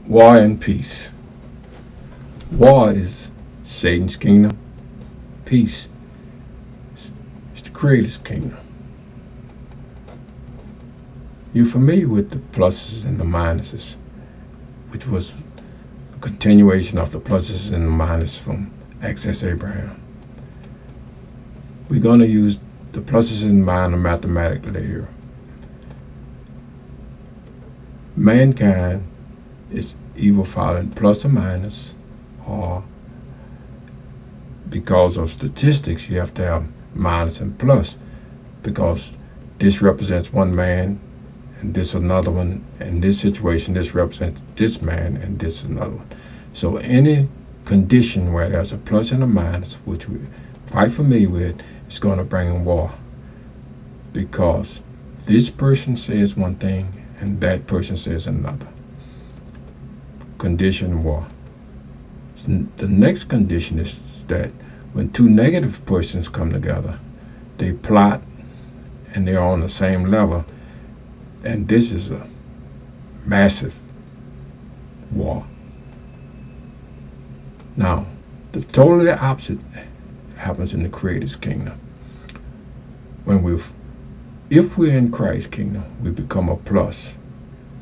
War and peace. War is Satan's kingdom. Peace is the Creator's kingdom. You're familiar with the pluses and the minuses, which was a continuation of the pluses and the minuses from Access Abraham. We're going to use the pluses and minuses mathematically here. Mankind is either following plus or minus, or because of statistics, you have to have minus and plus, because this represents one man and this another one. In this situation, this represents this man and this another one. So any condition where there's a plus and a minus, which we're quite familiar with, is going to bring in war, because this person says one thing and that person says another. Condition war. The next condition is that when two negative persons come together, they plot and they're on the same level, and this is a massive war. Now, the totally opposite happens in the Creator's kingdom. If we're in Christ's kingdom, we become a plus,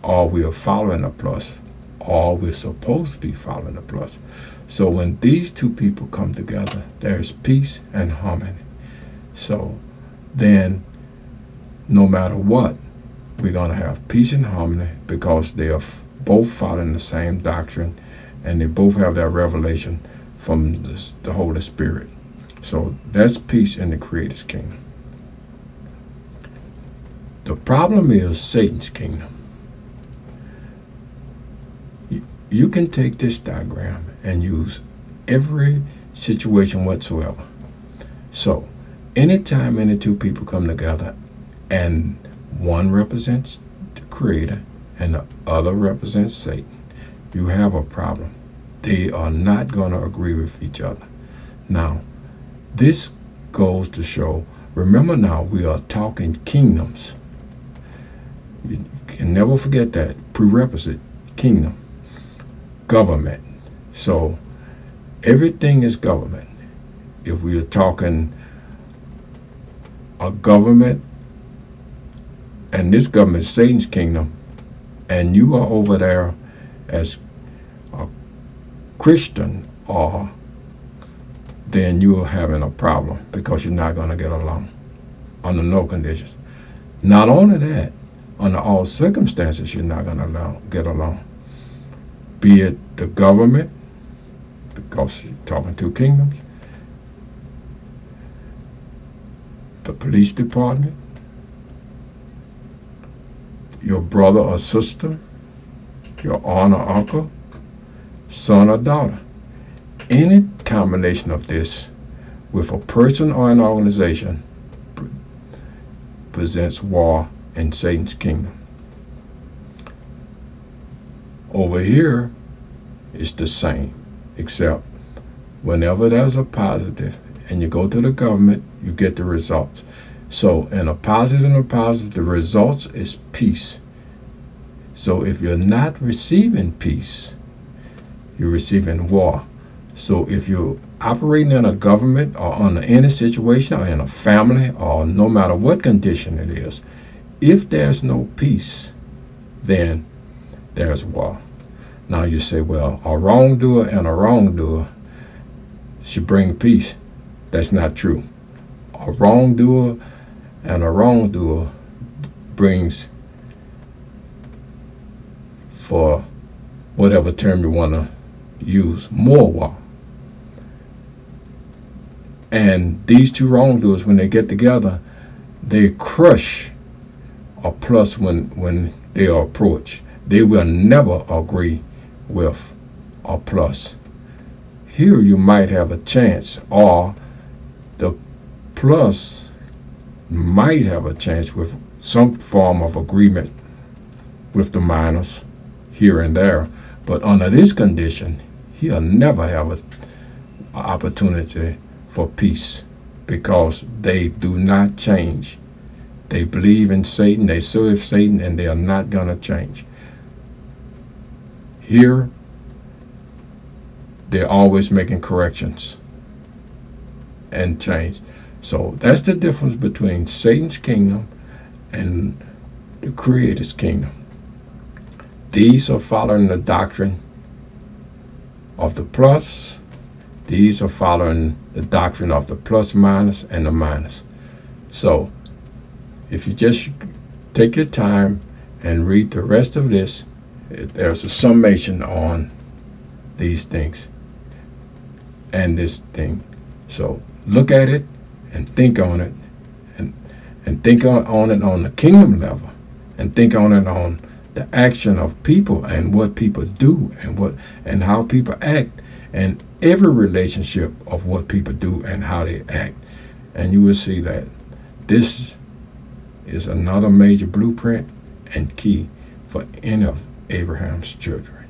or we are following a plus, or we're supposed to be following a plus. So when these two people come together, there's peace and harmony. So then, no matter what, we're going to have peace and harmony, because they are both following the same doctrine, and they both have that revelation from the Holy Spirit. So that's peace in the Creator's kingdom. The problem is Satan's kingdom. You can take this diagram and use every situation whatsoever. So anytime any two people come together and one represents the Creator and the other represents Satan, you have a problem. They are not going to agree with each other. Now, this goes to show, remember now, we are talking kingdoms. You can never forget that prerequisite, kingdom, government. So everything is government. If we are talking a government, and this government is Satan's kingdom, and you are over there as a Christian, or then you are having a problem, because you're not going to get along under no conditions. Not only that, under all circumstances, you're not going to get along. Be it the government, because you're talking two kingdoms, the police department, your brother or sister, your aunt or uncle, son or daughter. Any combination of this with a person or an organization presents war in Satan's kingdom. Over here is the same, except whenever there's a positive and you go to the government, you get the results. So in a positive and a positive, the results is peace. So if you're not receiving peace, you're receiving war. So if you're operating in a government or under any situation or in a family or no matter what condition it is, if there's no peace, then there's war. Now you say, well, a wrongdoer and a wrongdoer should bring peace. That's not true. A wrongdoer and a wrongdoer brings, for whatever term you want to use, more war. And these two wrongdoers, when they get together, they crush a plus when they are approached. They will never agree with a plus. Here you might have a chance, or the plus might have a chance with some form of agreement with the minus here and there. But under this condition, he'll never have an opportunity for peace, because they do not change. They believe in Satan, they serve Satan, and they are not going to change. Here, they're always making corrections and change. So that's the difference between Satan's kingdom and the Creator's kingdom. These are following the doctrine of the plus. These are following the doctrine of the plus minus and the minus. So if you just take your time and read the rest of this, there's a summation on these things and this thing. So look at it and think on it, and think on it on the kingdom level, and think on it on the action of people and what people do and how people act, and every relationship of what people do and how they act. And you will see that this is another major blueprint and key for any of Abraham's children.